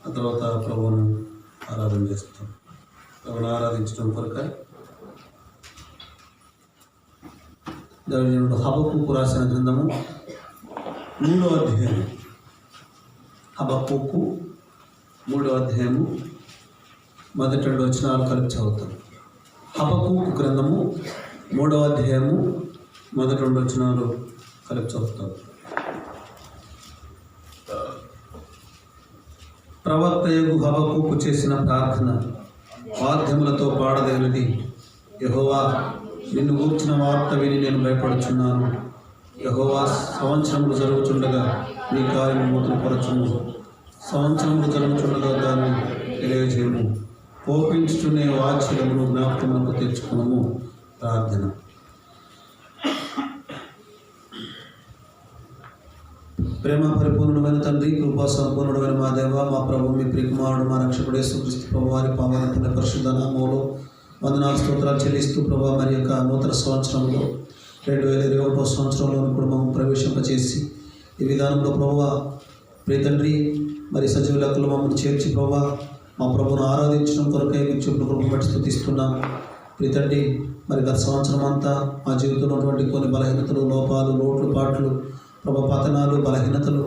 ఆ తర్వాత ప్రభువును ఆరాధన చేస్తాం. ప్రభువును ఆరాధించడం కొరకై దైవజనుడు హబక్కూకు రాసిన గ్రంథము 3వ అధ్యాయం. హబక్కూకు 3వ అధ్యాయము మొదటి 2 వచనాలు కలిపి చదువుతాం. హబక్కూకు గ్రంథము 3వ అధ్యాయము మొదటి 2 వచనాలు కలిపి చదువుతాం. ప్రవక్తయగు హబక్కూకు చేసిన ప్రార్థన వాద్యములతో పాడదగినది. యెహోవా, నిన్ను గూర్చిన వార్త విని నేను భయపడుచున్నాను. యెహోవా, సంవత్సరములు జరుగుచుండగా నీ కార్యము నూతనపరచుము. సంవత్సరములు జరుగుచుండగా దాన్ని తెలియజేయము. కోపించుచునే వాత్సల్యమును జ్ఞాపకమునకు తెచ్చుకునము. ప్రార్థన. ప్రేమ పరిపూర్ణమైన తండ్రి, కృపా సంపూర్ణమైన మా దేవ, మా ప్రభు, మీ ప్రియకుమారుడు, మా రక్షకుడు యేసుక్రీస్తు ప్రభు వారి పావన పరిశుద్ధ నామములో వందనాలు స్తోత్రాలు చెల్లిస్తూ ప్రభు మరి యొక్క నూతన సంవత్సరంలో 2021వ సంవత్సరంలో కుటుంబం ప్రవేశింపచేసి ఈ విధానంలో ప్రభు ప్రియ తండ్రి మరి సజీవ లెక్కలు మమ్మల్ని చేర్చి ప్రభు మా ప్రభువును ఆరాధించడం కొరకై మీ చూపును కృప బట్టి స్తుతిస్తున్నాం. ప్రియ తండ్రి మరి గత సంవత్సరం అంతా మా జీవితంలో ఉన్నటువంటి కొన్ని బలహీనతలు, లోపాలు, లోట్లు, పాట్లు, ప్రభు పతనాలు, బలహీనతలు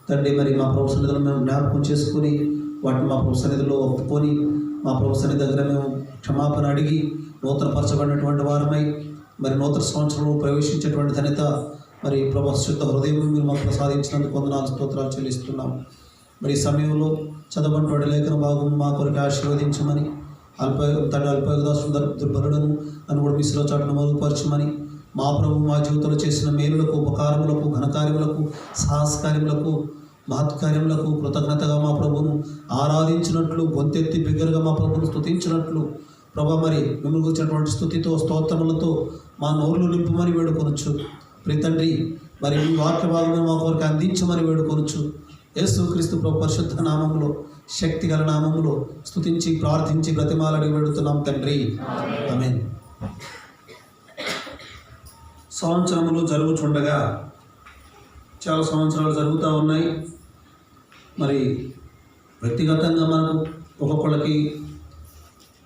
తండ్రి మరి మా ప్రభు సన్నిధిలో మేము జ్ఞాపకం చేసుకుని వాటిని మా ప్రభు సన్నిధిలో ఒప్పుకొని మా ప్రభు సన్నిధి దగ్గర మేము క్షమాపణ అడిగి నూతనపరచబడినటువంటి వారమై మరి నూతన సంవత్సరంలో ప్రవేశించేటువంటి ధన్యత మరి ప్రభు శుద్ధ హృదయం మీరు మాకు ప్రసాదించినందుకు వందనాలు స్తోత్రాలు చెల్లిస్తున్నాం. మరి ఈ సమయంలో చదవబడినటువంటి లేఖన భాగం మా కొరకు ఆశీర్వదించమని అల్పదాసు దుర్బలులను అని కూడా మిశ్రో చాటును మరుగుపరచమని మా ప్రభు మా జీవితంలో చేసిన మేలులకు, ఉపకారములకు, ఘనకార్యములకు, సాహసకార్యములకు, మహత్కార్యములకు కృతజ్ఞతగా మా ప్రభువును ఆరాధించినట్లు, గొంతెత్తి బిగ్గరగా మా ప్రభువును స్తుతించినట్లు ప్రభా మరి మిమ్మల్ని వచ్చినటువంటి స్తుతితో స్తోత్రములతో మా నోరులు నింపమని వేడుకొనొచ్చు. ప్రియ తండ్రి మరి మీ వాక్య భాగంలో మా కొరకు అందించమని వేడుకొనొచ్చు. యేసుక్రీస్తు ప్రభు పరిశుద్ధ నామములో, శక్తి గల నామములో స్తుతించి ప్రార్థించి బ్రతిమాలని వేడుతున్నాం తండ్రి. ఆమేన్. సంవత్సరములు జరుగుచుండగా చాలా సంవత్సరాలు జరుగుతూ ఉన్నాయి. మరి వ్యక్తిగతంగా మనకు ఒక్కొక్కళ్ళకి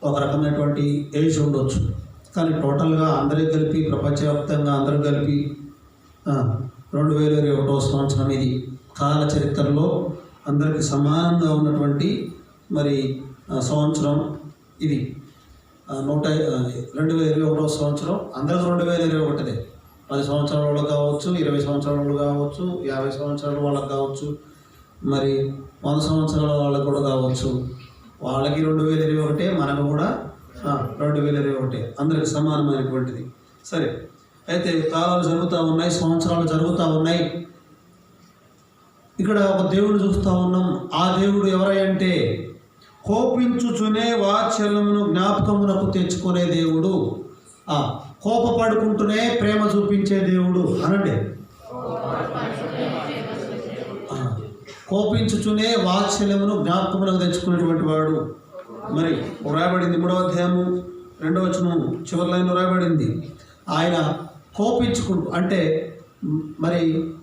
ఒక రకమైనటువంటి ఏజ్ ఉండొచ్చు, కానీ టోటల్గా అందరికి కలిపి ప్రపంచవ్యాప్తంగా అందరూ కలిపి 2021వ సంవత్సరం ఇది కాల చరిత్రలో అందరికీ సమానంగా ఉన్నటువంటి మరి సంవత్సరం ఇది. 2021వ సంవత్సరం అందరికి 2021 10 సంవత్సరాల వాళ్ళకి కావచ్చు, 20 సంవత్సరాల వాళ్ళు కావచ్చు, 50 సంవత్సరాల వాళ్ళకి కావచ్చు, మరి 100 సంవత్సరాల వాళ్ళకి కూడా కావచ్చు. వాళ్ళకి 2021, మనకు కూడా 2021, అందరికి సమానమైనటువంటిది. సరే, అయితే కాలాలు జరుగుతూ ఉన్నాయి, సంవత్సరాలు జరుగుతూ ఉన్నాయి. ఇక్కడ ఒక దేవుడు చూస్తూ ఉన్నాం. ఆ దేవుడు ఎవరంటే కోపించుచునే వాత్సల్యమును జ్ఞాపకమునకు తెచ్చుకునే దేవుడు. కోపపడుకుంటూనే ప్రేమ చూపించే దేవుడు అనండి. కోపించుచునే వాత్సల్యమును జ్ఞాపకమునకు తెచ్చుకునేటువంటి వాడు. మరి రాయబడింది 3వ అధ్యాయము 2వ వచనం చివరి లైన్లో రాయబడింది. ఆయన కోపించుకుంటూ అంటే మరి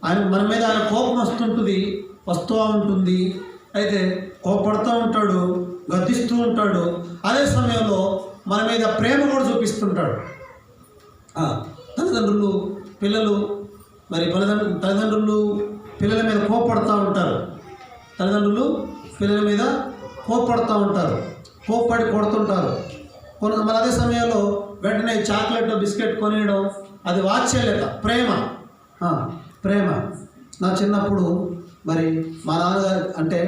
ఆయన మన మీద ఆయన కోపం వస్తూ ఉంటుంది. అయితే కోపడుతూ ఉంటాడు, గద్దిస్తూ ఉంటాడు. అదే సమయంలో మన మీద ప్రేమ కూడా చూపిస్తుంటాడు. తల్లిదండ్రులు పిల్లలు మరి తల్లిదండ్రులు పిల్లల మీద కోపడుతూ ఉంటారు. తల్లిదండ్రులు పిల్లల మీద కోపడుతూ ఉంటారు, కోపడి కొడుతుంటారు. మరి అదే సమయంలో వెంటనే చాక్లెట్, బిస్కెట్ కొనియడం, అది వాత్సల్యత, ప్రేమ. నా చిన్నప్పుడు మరి మా నాన్నగారు అంటే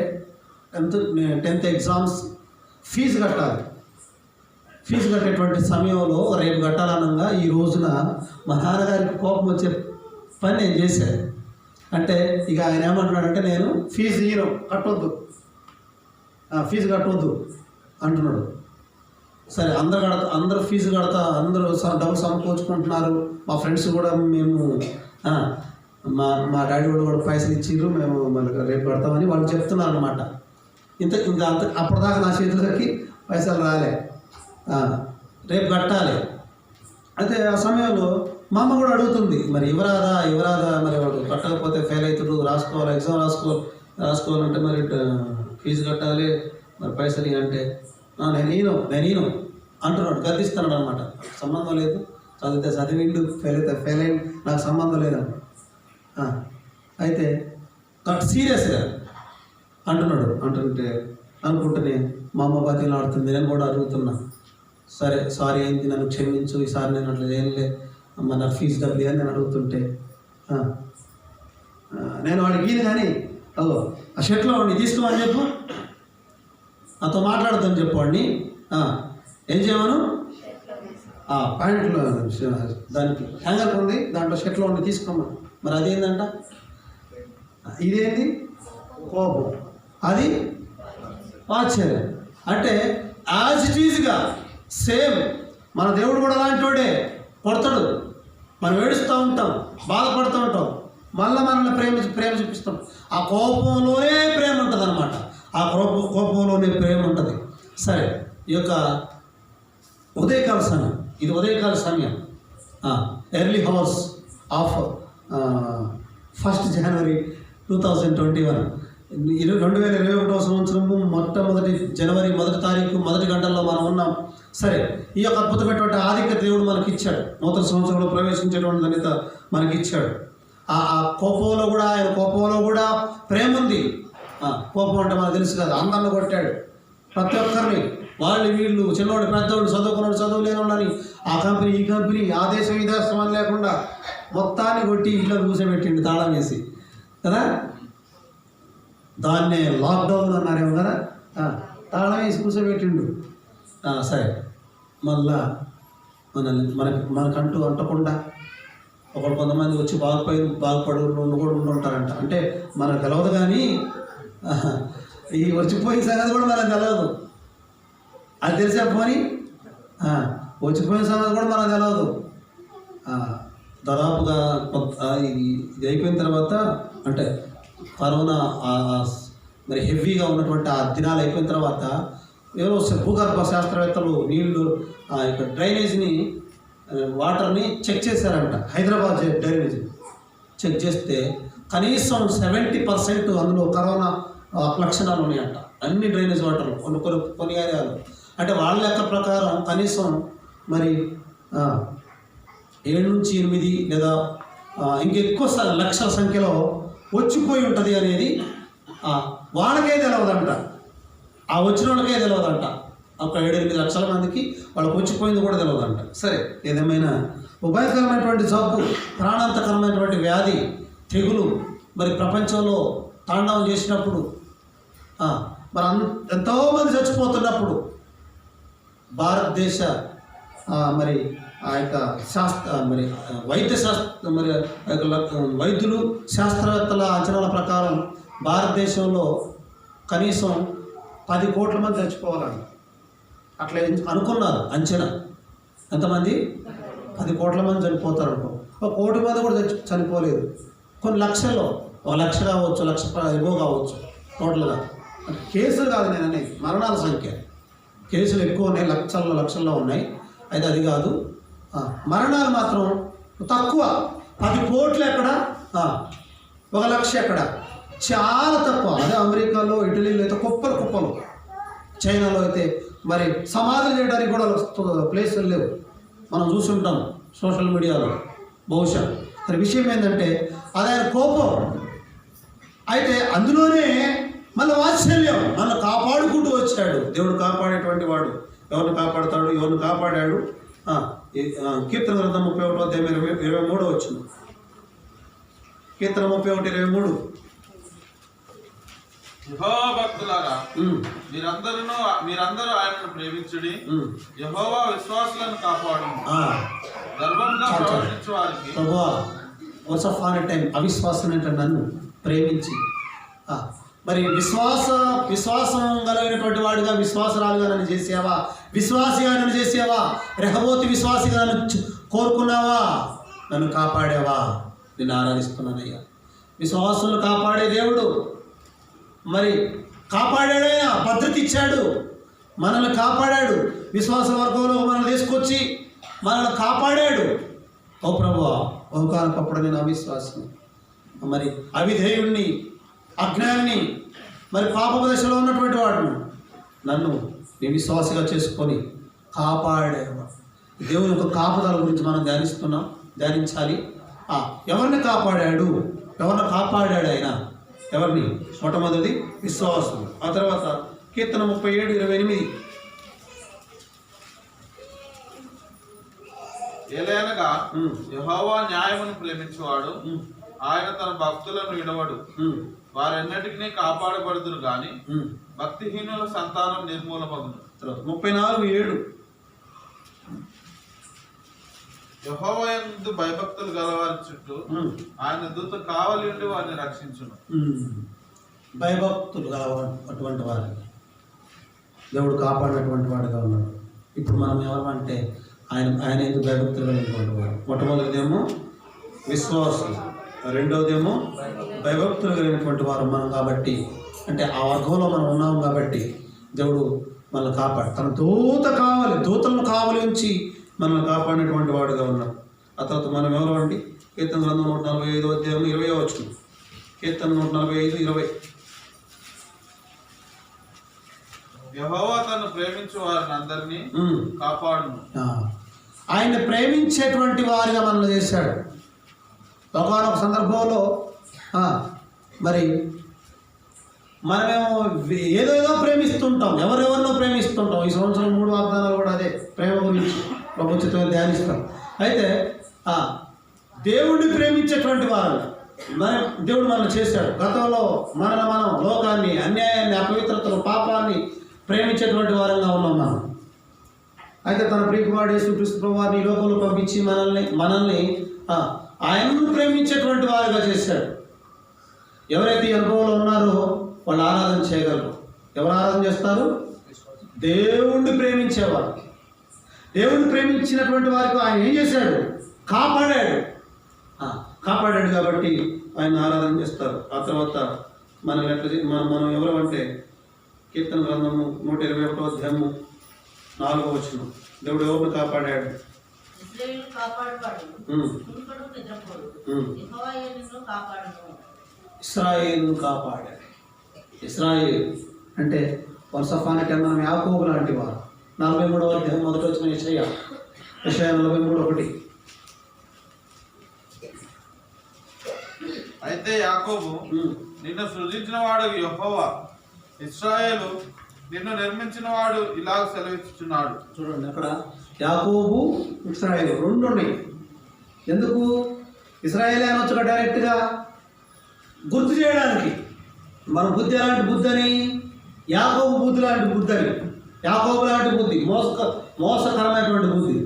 10th ఎగ్జామ్స్ ఫీజు కట్టాలి. ఫీజు కట్టేటువంటి సమయంలో రేపు కట్టాలనగా ఈ రోజున మా నాన్నగారికి కోపం వచ్చే పని నేను చేశాను. అంటే ఇక ఆయన ఏమంటున్నాడంటే, నేను ఫీజు కట్టొద్దు అంటున్నాడు. సరే, అందరూ ఫీజు కడతా, అందరూ డబ్బులు సమకూర్చుకుంటున్నారు. మా ఫ్రెండ్స్ కూడా మేము మా డాడీ కూడా పైసలు ఇచ్చిర్రు, మేము మళ్ళీ రేపు కడతామని వాళ్ళు చెప్తున్నారు అనమాట. ఇంకా అప్పటిదాకా నా చేతులకి పైసలు రాలే, రేపు కట్టాలి. అయితే ఆ సమయంలో మా అమ్మ కూడా అడుగుతుంది, మరి ఇవ్వరాదా మరి వాడు కట్టకపోతే ఫెయిల్ అవుతాడు, ఎగ్జామ్ రాసుకోవాలంటే మరి ఫీజు కట్టాలి, మరి పైసలు అంటే నేను అంటున్నాడు, గర్దిస్తున్నాడు అనమాట. సంబంధం లేదు, చదివితే చదివిండు, ఫెయిల్ అయితే ఫెయిల్ అయ్యిండు, నాకు సంబంధం లేదండి. అయితే సీరియస్గా అంటున్నాడు. అనుకుంటేనే మా అమ్మ బాధ్యతలు ఆడుతుంది, నేను కూడా అడుగుతున్నా, సరే సారీ అయింది, నన్ను క్షమించు, ఈసారి నేను అట్లా చేయలే అమ్మ, నాకు ఫీజు డబ్బులు అని నేను అడుగుతుంటే నేను వాడికి కానీ ఆ షర్ట్లో వాడిని తీసుకోమని చెప్పు, నాతో మాట్లాడుతాను చెప్పు వాడిని. ఏం చేయమను, ప్యాంట్లో దానికి హ్యాంగర్ ఉంది, దాంట్లో షర్ట్లో ఉండి తీసుకోమని. మరి అదేంటంట, ఇదేంటి కోపం, అది ఆశ్చర్యం. అంటే యాజ్ ఇట్ ఈజ్గా సేమ్ మన దేవుడు కూడా అలాంటి వాడే, కొడతాడు, మనం ఏడుస్తూ ఉంటాం, బాధపడుతూ ఉంటాం, మళ్ళీ మనల్ని ప్రేమ చూపిస్తాం. ఆ కోపంలోనే ప్రేమ ఉంటుంది అనమాట, ఆ కోపంలోనే ప్రేమ ఉంటుంది. సరే, ఈ యొక్క ఉదయకాల సమయం, ఇది ఉదయకాల సమయం, ఎర్లీ హవర్స్ ఆఫ్ 1 జనవరి 2021, 2021 సంవత్సరము మొట్టమొదటి జనవరి 1 తారీఖు 1 గంటల్లో మనం ఉన్నాం. సరే, ఈ యొక్క అద్భుతమైనటువంటి ఆధిక్యత దేవుడు మనకి ఇచ్చాడు. నూతన సంవత్సరంలో ప్రవేశించేటువంటి ధన్యత మనకి ఇచ్చాడు. ఆ ఆయన కోపంలో కూడా ప్రేమ ఉంది. కోపం అంటే మనకు తెలుసు కదా, అందరిని కొట్టాడు ప్రతి ఒక్కరిని, వాళ్ళు వీళ్ళు, చిన్నవాడు పెద్దవాడు, చదువుకున్నాడు చదువు లేనివాడని, ఆ కంపెనీ ఈ కంపెనీ, ఆ దేశం ఈ దేశం అని లేకుండా మొత్తాన్ని కొట్టి ఇంట్లో కూర్చోబెట్టిండు తాళం వేసి కదా. దాన్నే లాక్డౌన్ అన్నారేమో కదా, తాళం వేసి కూర్చోబెట్టిండు. సరే, మళ్ళా మనకంటూ అంటకుండా కొంతమంది వచ్చి బాగుపడు కూడా ఉండుంటారంట. అంటే మనకు తెలవదు, కానీ ఈ వచ్చిపోయిన సంగతి కూడా మనకు తెలవదు. అది తెలిసే పోని వచ్చిపోయిన సంగతి కూడా మనకు తెలవదు. దాదాపుగా ఇది అయిపోయిన తర్వాత, అంటే కరోనా మరి హెవీగా ఉన్నటువంటి ఆ దినాలు అయిపోయిన తర్వాత ఎవరో భూగర్భ శాస్త్రవేత్తలు నీళ్లు ఇక డ్రైనేజ్ని, వాటర్ని చెక్ చేశారంట. హైదరాబాద్ డ్రైనేజ్ చెక్ చేస్తే కనీసం 70% అందులో కరోనా లక్షణాలు ఉన్నాయంట, అన్ని డ్రైనేజ్ వాటర్లు, కొన్ని ఏరియాలు. అంటే వాళ్ళ లెక్క ప్రకారం కనీసం మరి 7 నుంచి 8 లేదా ఇంకెక్కువ లక్షల సంఖ్యలో వచ్చిపోయి ఉంటుంది అనేది వాళ్ళకే తెలియదంట, ఆ వచ్చిన వాళ్ళకే తెలియదంట. ఒక 7-8 లక్షల మందికి వాళ్ళకి వచ్చిపోయింది కూడా తెలియదంట. సరే, ఏదేమైనా ఉపాయకరమైనటువంటి జబ్బు, ప్రాణాంతకరమైనటువంటి వ్యాధి, తెగులు మరి ప్రపంచంలో తాండవం చేసినప్పుడు, మరి ఎంతోమంది చచ్చిపోతున్నప్పుడు భారతదేశ మరి ఆ యొక్క మరి వైద్యులు శాస్త్రవేత్తల అంచనాల ప్రకారం భారతదేశంలో కనీసం 10 కోట్ల మంది చచ్చిపోవాలండి. అట్లా అనుకున్నారు అంచనా. ఎంతమంది? 10 కోట్ల మంది చనిపోతారు అనుకో. 1 కోటి మంది కూడా చనిపోలేదు. కొన్ని లక్షల్లో 1 లక్ష కావచ్చు, 1 లక్ష ఎక్కువ కావచ్చు టోటల్గా. కేసులు కాదు నేను అనేది, మరణాల సంఖ్య. కేసులు ఎక్కువ ఉన్నాయి, లక్షల్లో ఉన్నాయి. అయితే అది కాదు, మరణాలు మాత్రం తక్కువ. 10 కోట్లు ఎక్కడ, 1 లక్ష ఎక్కడ, చాలా తక్కువ. అదే అమెరికాలో, ఇటలీలో అయితే కుప్పలు, చైనాలో అయితే మరి సమాధులు చేయడానికి కూడా ప్లేసులు లేవు. మనం చూసుంటాం సోషల్ మీడియాలో బహుశా. మరి విషయం ఏంటంటే అది ఆయన కోపం. అయితే అందులోనే మళ్ళీ వాత్సల్యం, నన్ను కాపాడుకుంటూ వచ్చాడు. దేవుడు కాపాడేటువంటి వాడు. ఎవరిని కాపాడుతాడు, ఎవరిని కాపాడాడు. కీర్తన గ్రంథం 31:23 వచ్చింది. కీర్తన 31:23. యెహోవా భక్తులారా, మీరందరూ ఆయనను ప్రేమించుడి. యెహోవా విశ్వాసులను కాపాడు. గర్వంగా ప్రవర్తించే వారికి వన్స్ అపాన్ ఎ టైం అవిశ్వాసం అంటే నన్ను ప్రేమించి, మరి విశ్వాసం కలిగినటువంటి వాడిగా, విశ్వాసరాలుగా నన్ను చేసావా, విశ్వాసిగా నన్ను చేసావా, రెహబోతు విశ్వాసిగా నన్ను కోరుకున్నావా, నన్ను కాపాడావా, నిన్ను ఆరాధిస్తున్నానయ్యా. విశ్వాసులను కాపాడే దేవుడు మరి కాపాడాడైనా, భద్రత ఇచ్చాడు, మనల్ని కాపాడాడు. విశ్వాస వర్గంలో మనల్ని తీసుకొచ్చి మనల్ని కాపాడాడు. ఓ ప్రభువా, ఒకనొకప్పుడు నేను అవిశ్వాసిని, మరి అవిధేయుణ్ణి, అజ్ఞాని, మరి పాప దశలో ఉన్నటువంటి వాడును నన్ను నీ విశ్వాసగా చేసుకొని కాపాడేవాడు. దేవుని యొక్క కాపుదల గురించి మనం ధ్యానించాలి. ఎవరిని కాపాడాడు? ఆయన ఎవరిని? మొట్టమొదటి విశ్వాసం. ఆ తర్వాత కీర్తన 37:28 ఏలైనగా యెహోవా న్యాయమును ప్రేమించువాడు, ఆయన తన భక్తులను విడవడు. వారెన్నటికీ కాపాడబడుదురు గాని భక్తిహీనుల సంతానం నిర్మూలమగును. 34:7 యెహోవా యందు భయభక్తులు గలవారి చుట్టూ ఆయన దూత కావలి ఉండి వారిని రక్షించును. భయభక్తులు గలవారు అటువంటి వారిని దేవుడు కాపాడినటువంటి వాడుగా ఉన్నాడు. ఇప్పుడు మనం ఎవరంటే ఆయన ఎందుకు భయభక్తులు కలిగినటువంటి వాడు. మొట్టమొదటిదేమో విశ్వాసం, రెండవదేమో భయభక్తులు కలిగినటువంటి వారు మనం కాబట్టి, అంటే ఆ వర్గంలో మనం ఉన్నాం కాబట్టి దేవుడు మనల్ని కాపాడు. తన దూతలను కావలి ఉంచి మనల్ని కాపాడినటువంటి వాడుగా ఉన్నాడు. ఆ తర్వాత మనం ఎవరు అంటే కీర్తన గ్రంథం 145:20 కీర్తన 145:20 యెహోవా తను ప్రేమించు వారిని అందరినీ కాపాడును. ఆయన ప్రేమించేటువంటి వారిగా మనల్ని చేశాడు. ఒకనొక సందర్భంలో మరి మనమేమో ఏదేదో ప్రేమిస్తుంటాం, ఎవరెవరినో ప్రేమిస్తుంటాం. ఈ సంవత్సరం 3 వాగ్దానాలు కూడా అదే ప్రేమ గురించి ప్రభుత్వం ధ్యానిస్తాం. అయితే దేవుడిని ప్రేమించేటువంటి వారు దేవుడు మనల్ని చేశాడు. గతంలో మనం లోకాన్ని, అన్యాయాన్ని, అపవిత్రతను, పాపాన్ని ప్రేమించేటువంటి వారంగా ఉన్నాం మనం. అయితే తన ప్రియకుమారుడు యేసుక్రీస్తు ప్రభువారిని ఈ లోకంలో పంపించి మనల్ని ఆయనను ప్రేమించేటువంటి వారుగా చేశాడు. ఎవరైతే ఈ అనుభవంలో ఉన్నారో వాళ్ళు ఆరాధన చేయగలరు. ఎవరు ఆరాధన చేస్తారు? దేవుణ్ణి ప్రేమించేవారు. దేవుణ్ణి ప్రేమించినటువంటి వారికి ఆయన ఏం చేశాడు? కాపాడాడు కాబట్టి ఆయన ఆరాధన చేస్తారు. ఆ తర్వాత మనం మనం ఎవరు అంటే కీర్తన గ్రంథము 121:4 దేవుడు ఎవరిని కాపాడాడు? ఇశ్రాయేలును కాపాడాడు. ఇశ్రాయేలు అంటే వన్స్ అపాన్ ఎ టైం మనం యాకోబు లాంటి వారు. 43వ అధ్యాయం మొదట వచ్చిన యెషయా 43:1 అయితే యాకోబు నిన్ను సృజించిన వాడు యెహోవా, ఇశ్రాయేలు నిన్ను నిర్మించిన వాడు ఇలాగ సెలవిస్తున్నాడు. చూడండి, అక్కడ యాకోబు, ఇశ్రాయేలు రెండు ఉన్నాయి. ఎందుకు ఇశ్రాయేల్ అనొచ్చు? డైరెక్ట్గా గుర్తు చేయడానికి. మన బుద్ధి ఎలాంటి బుద్ధి అని? యాకోబు బుద్ధి లాంటి బుద్ధి అని. యాకోబు లాంటి బుద్ధి మోసకరమైనటువంటి బుద్ధి.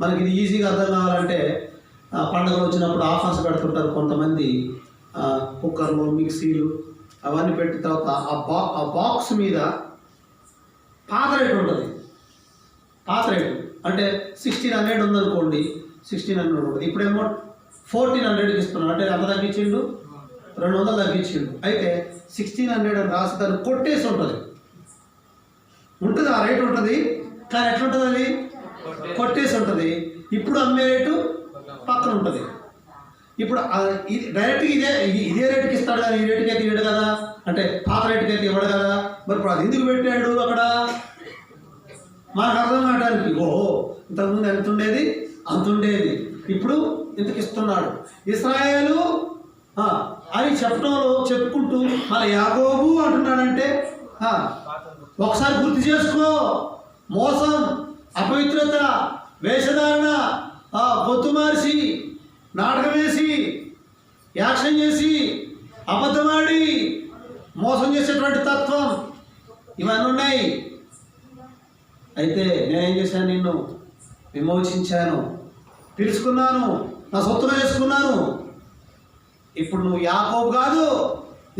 మనకి ఇది ఈజీగా అర్థం కావాలంటే పండుగలు వచ్చినప్పుడు ఆఫర్స్ పెడుతుంటారు కొంతమంది. కుక్కర్లు, మిక్సీలు అవన్నీ పెట్టిన తర్వాత ఆ బాక్స్ మీద పాత రేటు ఉంటుంది. పాత రేటు అంటే 1600 ఉందనుకోండి, 1600 ఉంటుంది. ఇప్పుడేమో 1400కి ఇస్తున్నాడు. అంటే అంత తగ్గించిండు, 200 తగ్గించిండు. అయితే 1600 అని రాసి దాన్ని కొట్టేసి ఉంటుంది. ఆ రేటు ఉంటుంది, కానీ ఎట్లుంటుంది? అది కొట్టేసి ఉంటుంది. ఇప్పుడు అమ్మే రేటు పక్కన ఉంటుంది. ఇప్పుడు డైరెక్ట్గా ఇదే రేటుకి ఇస్తాడు కదా, ఈ రేటుకి అయితే ఇవ్వడు కదా, అంటే పాత రేటుకి అయితే ఇవ్వడు కదా. మరి ఇప్పుడు అది ఎందుకు పెట్టాడు అక్కడ? మనకు అర్థం కావడానికి. ఇంతకుముందు ఎంత ఉండేది? అంత ఉండేది. ఇప్పుడు ఇంతకు ఇస్తున్నాడు. ఇశ్రాయేలు అని చెప్పుకుంటూ మన యాకోబు అంటున్నాడంటే ఒకసారి గుర్తు చేసుకో. మోసం, అపవిత్రత, వేషధారణ, గొత్తు మార్చి, నాటకం వేసి, యాక్షన్ చేసి, అబద్ధమాడి మోసం చేసేటువంటి తత్వం ఇవన్నీ ఉన్నాయి. అయితే నేనేం చేశాను? నిన్ను విమోచించాను, పిలుచుకున్నాను, నా సొత్తుగా చేసుకున్నాను. ఇప్పుడు నువ్వు యాకోబు కాదు,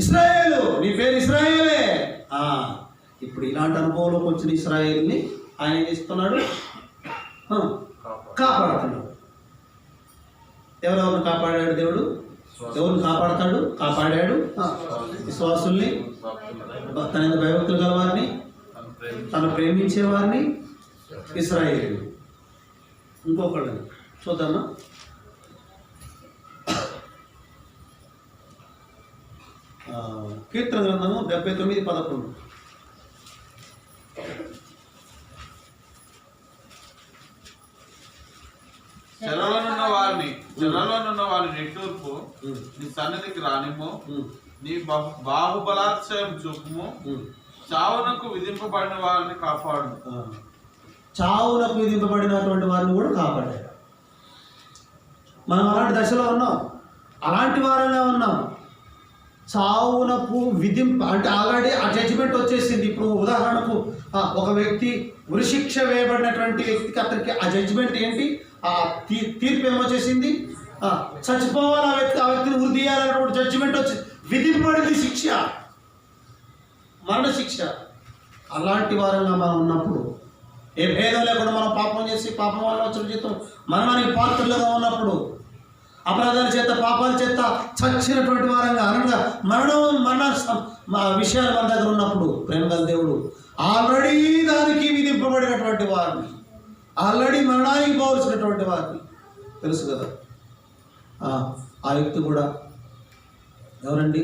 ఇశ్రాయేలు. నీ పేరు ఇశ్రాయేలే. ఇప్పుడు ఇలాంటి అనుభవంలోకి వచ్చిన ఇశ్రాయేల్ని ఆయన ఏం చేస్తున్నాడు? కాపాడుతున్నాడు. ఎవరెవరిని కాపాడాడు దేవుడు? ఎవరిని కాపాడాడు? విశ్వాసుల్ని, తన భయభక్తులు గలవారిని, తను ప్రేమించేవారిని, ఇశ్రాయేలు. ఇంకొకళ్ళు చూద్దామా? కీర్తన గ్రంథము 79:11. చెరలోనున్న వారిని నిట్టూర్పు నీ సన్నిధికి రానిమ్ము. నీ బాహుబలాతిశయం చూపుము. చావునకు విధింపబడిన వారిని కాపాడు. చావునకు విధింపబడినటువంటి వారిని కూడా కాపాడాడు. మనం అలాంటి దశలో ఉన్నాం, అలాంటి వారినే ఉన్నాం. చావునకు అంటే ఆల్రెడీ ఆ జడ్జిమెంట్ వచ్చేసింది. ఇప్పుడు ఉదాహరణకు ఒక వ్యక్తి ఉరిశిక్ష వేయబడినటువంటి వ్యక్తికి అతనికి ఆ జడ్జిమెంట్ ఏంటి, ఆ తీర్పు ఏమొచ్చేసింది, చచ్చిపోవాలి, ఆ వ్యక్తిని ఉరి తీయాలనేటువంటి జడ్జిమెంట్ వచ్చి విధింపబడింది శిక్ష, మరణశిక్ష. అలాంటి వారంగా మనం ఉన్నప్పుడు, ఏ భేదం లేకుండా మనం పాపం చేసి పాపం వల్ల వచ్చిన జీతం మరణానికి పాత్రలుగా ఉన్నప్పుడు, అపరాధాల చేత పాపాల చేత చచ్చినటువంటి వారంగా అనగా మరణ విషయాలు మన దగ్గర ఉన్నప్పుడు ప్రేమగల దేవుడు ఆల్రెడీ దానికి విధింపబడినటువంటి వారిని, ఆల్రెడీ మరణానికి పోవలసినటువంటి వారిని తెలుసు కదా. ఆ వ్యక్తి కూడా ఎవరండి,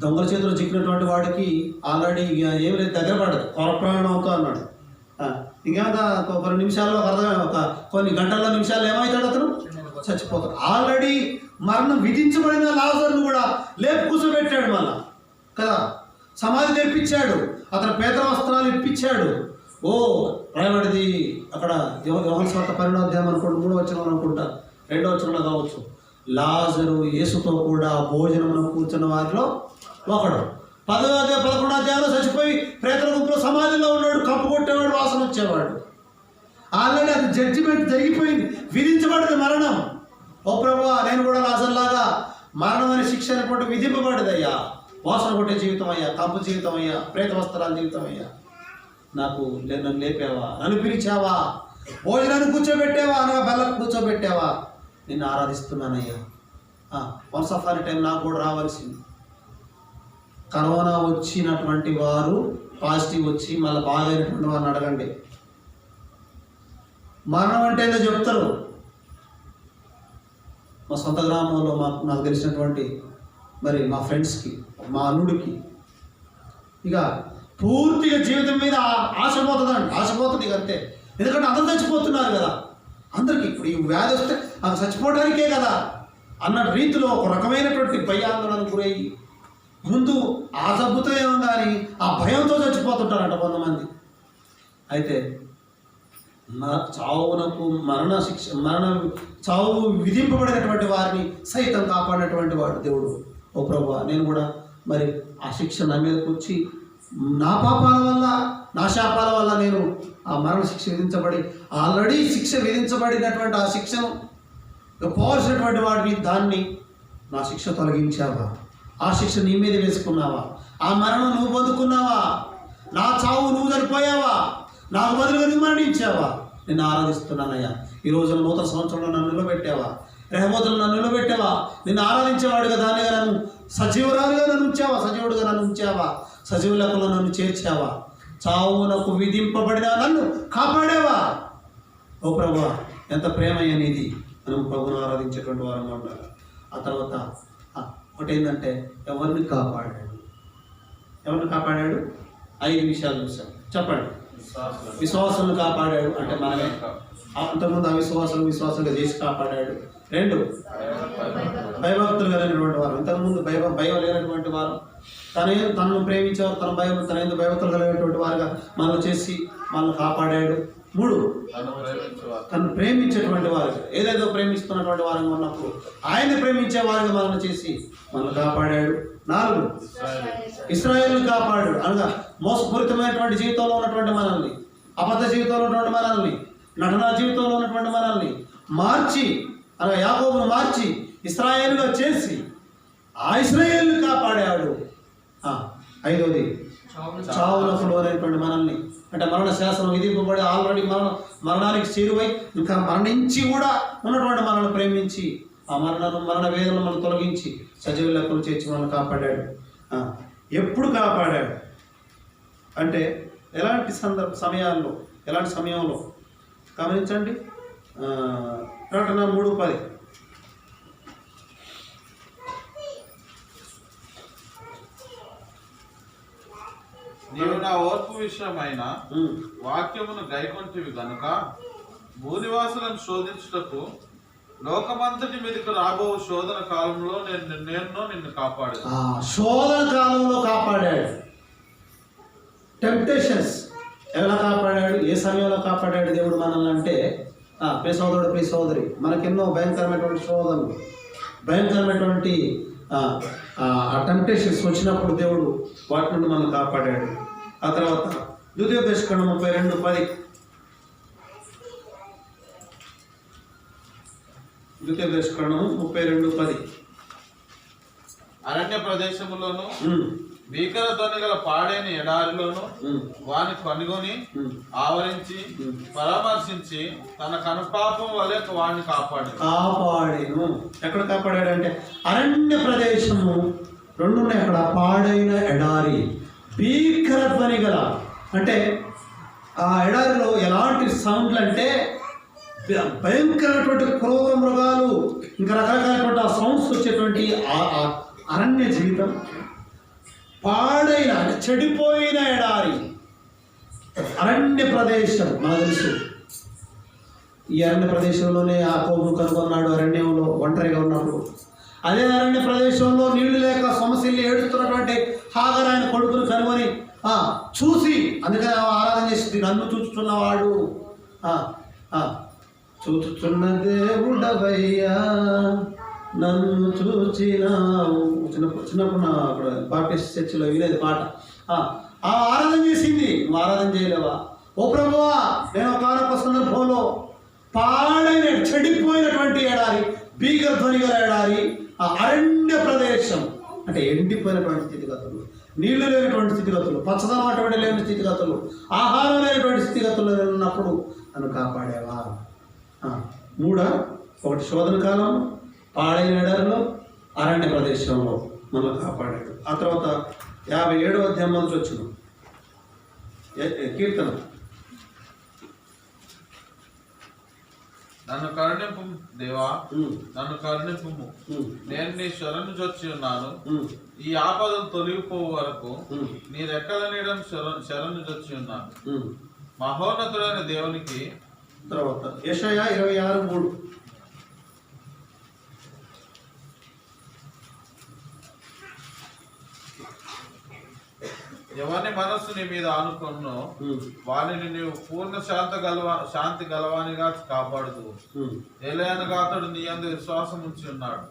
దొంగల చేతిలో చిక్కినటువంటి వాడికి ఆల్రెడీ ఏమి లేదు, దగ్గర పడదు, కొరప్రాణం అవుతా అన్నాడు. ఇంకేమైనా కొన్ని నిమిషాల్లో కొన్ని గంటల నిమిషాలు ఏమవుతాడు, అతను చచ్చిపోతాడు. ఆల్రెడీ మరణం విధించబడిన లాజరును కూడా లేపు కూర్చోబెట్టాడు మళ్ళా కదా, సమాధి తెప్పించాడు, అతను పేద వస్త్రాలు ఇప్పించాడు. రాయబడిది అక్కడ యోహాను సువార్త 12వ అధ్యాయం అనుకోండి, 3వ వచనం అనుకుంటా, 2వ వచనంలో కావచ్చు. లాజరు యేసుతో కూడా భోజనమును కూర్చున్న వారిలో ఒకడు. 11వ అధ్యాయంలో చచ్చిపోయి ప్రేతల గుంపులో సమాధిలో ఉన్నాడు, కప్పు కొట్టేవాడు, వాసన వచ్చేవాడు. ఆల్రెడీ అది జడ్జిమెంట్ జరిగిపోయింది, విధించబడింది మరణం. ఓ ప్రభువా, నేను కూడా లాజర్లాగా మరణం అనే శిక్ష అనేటువంటి విధింపబడిందయ్యా. వాసన కొట్టే జీవితం అయ్యా, కప్పు జీవితం అయ్యా, ప్రేత వస్త్రాల జీవితం అయ్యా. నన్ను లేపావా, నన్ను పిలిచావా, భోజనాన్ని కూర్చోబెట్టావా, అనగా బెల్లకు కూర్చోబెట్టావా, నిన్ను ఆరాధిస్తున్నానయ్యా. వన్స్ ఆఫ్ ఆల్ టైం నాకు కూడా రావాల్సింది. కరోనా వచ్చినటువంటి వారు పాజిటివ్ వచ్చి మళ్ళీ బాగైనటువంటి వారిని అడగండి, మరణం అంటే ఏదో చెప్తారు. మా సొంత గ్రామంలో నాకు తెలిసినటువంటి మా ఫ్రెండ్స్కి, మా అల్లుడికి ఇక పూర్తిగా జీవితం మీద ఆశపోతుంది ఇక అంతే. ఎందుకంటే అందరూ చచ్చిపోతున్నారు కదా, అందరికీ ఇప్పుడు ఈ వ్యాధి వస్తే అది చచ్చిపోవడానికే కదా అన్న రీతిలో ఒక రకమైనటువంటి భయాందోళనకు గురయ్యి ముందు ఆ జబ్బుతో ఏమో కానీ ఆ భయంతో చచ్చిపోతుంటారంట కొంతమంది. అయితే చావు విధింపబడినటువంటి వారిని సైతం కాపాడినటువంటి వాడు దేవుడు. ఓ ప్రభువా, నేను కూడా ఆ శిక్ష నా మీదకి వచ్చి నా పాపాల వల్ల, నా శాపాల వల్ల నేను ఆ మరణ శిక్ష విధించబడి ఆల్రెడీ శిక్ష విధించబడినటువంటి ఆ శిక్షను పోవాల్సినటువంటి వాడిని దాన్ని నా శిక్ష తొలగించావా, ఆ శిక్ష నీ మీద వేసుకున్నావా, ఆ మరణం నువ్వు పొందుకున్నావా, నా చావు నువ్వు చనిపోయావా, నాకు బదులుగా నువ్వు మరణించావా. నిన్ను ఆరాధిస్తున్నానయ్యా. ఈ రోజున నూతన సంవత్సరంలో నన్ను నిలబెట్టావా, రెహబోతులు నన్ను నిలబెట్టావా, నిన్ను ఆరాధించేవాడుగా దానిగా నన్ను సజీవురాలుగా నన్ను ఉంచావా, సజీవుడుగా నన్ను ఉంచావా, సజీవ లెక్కలో నన్ను చేర్చావా, చావునకు విధింపబడిన నన్ను కాపాడావా. ఓ ప్రభువా, ఎంత ప్రేమయ్య నీది. మనం ప్రభువును ఆరాధించేటువంటి వారంగా ఉండాలి. ఆ తర్వాత ఒకటేంటంటే ఎవరిని కాపాడాడు 5 విషయాలు చూసాం. చెప్పండి. విశ్వాసాలను కాపాడాడు అంటే మనమే, అంతకుముందు విశ్వాసంగా చేసి కాపాడాడు. 2 భయభక్తులు కలిగినటువంటి వారు, ఇంతకుముందు భయం లేనటువంటి వారు, తనను ప్రేమించేవారు, తన ఎందుకు భయభక్తులు కలిగినటువంటి వారుగా మనల్ని చేసి మనల్ని కాపాడాడు. 3 తను ప్రేమించేటువంటి వారు, ఏదేదో ప్రేమిస్తున్నటువంటి వారంగా ఉన్నప్పుడు ఆయన ప్రేమించే వారిగా మనల్ని చేసి మనల్ని కాపాడాడు. 4 ఇశ్రాయేలును కాపాడాడు అనగా మోసపూరితమైనటువంటి జీవితంలో ఉన్నటువంటి మనల్ని, అబద్ధ జీవితంలో ఉన్నటువంటి మనల్ని, నటనా జీవితంలో ఉన్నటువంటి మనల్ని మార్చి అనగా యాకోబును మార్చి ఇశ్రాయేలుగా చేసి ఆ ఇశ్రాయేలును కాపాడాడు. 5వది చావునకు లోనైనటువంటి మనల్ని, అంటే మరణ శాసనం విధింపబడి ఆల్రెడీ మరణానికి చేరువై ఇంకా మరణించి కూడా ఉన్నటువంటి మనల్ని ప్రేమించి ఆ మరణ వేదనను మనం తొలగించి సజీవ లెక్కలు చేర్చి మనల్ని కాపాడాడు. ఎప్పుడు కాపాడాడు అంటే ఎలాంటి సమయాల్లో, ఎలాంటి సమయంలో గమనించండి. ప్రకటన 3:10 3:10 నీవు నా ఓర్పు విషయమైన వాక్యమును గైకొంటివి గనుక భూనివాసులను శోధించుటకు లోకమంతటి మీదకు రాబో శోధన కాలంలో నిన్ను కాపాడాను. శోధన కాలంలో కాపాడాడు. టెంప్టేషన్స్ ఎలా కాపాడాడు, ఏ సమయంలో కాపాడాడు దేవుడు మనల్ని అంటే, ప్రియ సోదరుడు ప్రియ సోదరి, మనకెన్నో భయంకరమైనటువంటి శోధనలు, భయంకరమైనటువంటి టెంప్టేషన్స్ వచ్చినప్పుడు దేవుడు వాటి నుండి మనల్ని కాపాడాడు. ఆ తర్వాత ద్వితీయోపదేశకాండం 32:10, ద్వితీయోపదేశకాండం 32:10, అరణ్య ప్రదేశములోను భీకర ధ్వని గల పాడైన ఎడారిలోను వాని కనుగొని ఆవరించి పరామర్శించి తన కనుపాపం వలె వాడిని కాపాడాను. ఎక్కడ కాపాడాడు అంటే అరణ్య ప్రదేశము, రెండు ఉన్నాయి అక్కడ, పాడైన ఎడారి, భీకర ధ్వని గల, అంటే ఆ ఎడారిలో ఎలాంటి సౌండ్లు అంటే భయంకరమైనటువంటి క్రూర మృగాలు, ఇంకా రకరకాలైనటువంటి ఆ సౌండ్స్ వచ్చేటువంటి అరణ్య జీవితం, పాడైన అంటే చెడిపోయిన ఎడారి, అరణ్య ప్రదేశం. మనకు తెలుసు ఈ అరణ్య ప్రదేశంలోనే యాకోబును కనుగొన్నాడు అరణ్యంలో ఒంటరిగా ఉన్నప్పుడు. అదే అరణ్య ప్రదేశంలో నీళ్లు లేక సమస్యలు ఏడుస్తున్నటువంటి హాగర్ ఆయన కొడుకును కనుగొని చూసి, అందుకని ఆరాధన చేసింది, నన్ను చూస్తున్నవాడు, చూస్తున్న దేవుడవయ్యా నన్ను చూచినావు. చిన్నప్పుడు నా అక్కడ బాప్టిస్ట్ చర్చిలో వినేది పాట. ఆరాధన చేసింది, నువ్వు ఆరాధన చేయలేవా? ఓ ప్రభువా, నేను ఒకనొక సందర్భంలో పాడైన చెడిపోయినటువంటి ఎడారి, భీకర ధ్వని గల ఎడారి, అరణ్య ప్రదేశం అంటే ఎండిపోయినటువంటి స్థితిగతులు, నీళ్లు లేనటువంటి స్థితిగతులు, పచ్చదనం అటువంటి లేని స్థితిగతులు, ఆహారం లేనటువంటి స్థితిగతుల్లో ఉన్నప్పుడు నన్ను కాపాడేవా. ఒకటి శోధన కాలం, పాడైన ఎడారిలో, అరణ్య ప్రదేశంలో మనల్ని కాపాడాడు. ఆ తర్వాత 57వ అధ్యాయం నుంచి వచ్చిన కీర్తన, నన్ను కరుణింపు దేవా, నన్ను కరుణింపు, నేను నీ శరణు చొచ్చి ఉన్నాను. ఈ ఆపదలు తొలగిపోవు వరకు నీ రెక్కల నీడను శరణు చొచ్చి ఉన్నాను. మహోన్నతుడైన దేవునికి. తర్వాత యెషయా 26:3, ఎవరిని మనస్సు నీ మీద ఆనుకున్నో వారిని నీవు పూర్ణ శాంతి గలవానిగా కాపాడుతూ, ఏలయనగా అతడు నీ యందు విశ్వాసం ఉంచి ఉన్నాడు.